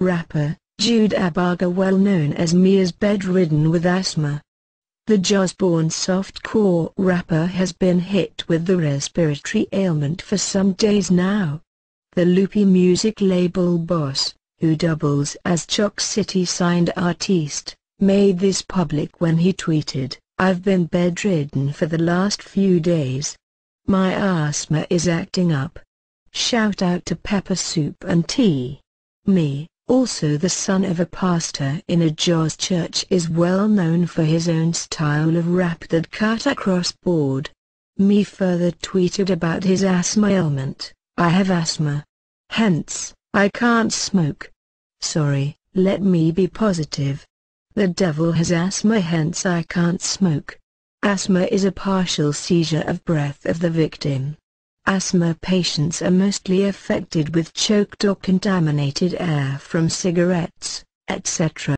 Rapper, Jude Abaga, well known as Me, is bedridden with asthma. The Jos-born softcore rapper has been hit with the respiratory ailment for some days now. The Loopy music label boss, who doubles as Chalk City signed artiste, made this public when he tweeted, "I've been bedridden for the last few days. My asthma is acting up." Shout out to Pepper Soup and Tea. Me, also the son of a pastor in a Jos church, is well known for his own style of rap that cut across board. Me further tweeted about his asthma ailment, "I have asthma. Hence, I can't smoke. Sorry, let me be positive. The devil has asthma, hence I can't smoke." Asthma is a partial seizure of breath of the victim. Asthma patients are mostly affected with choked or contaminated air from cigarettes, etc.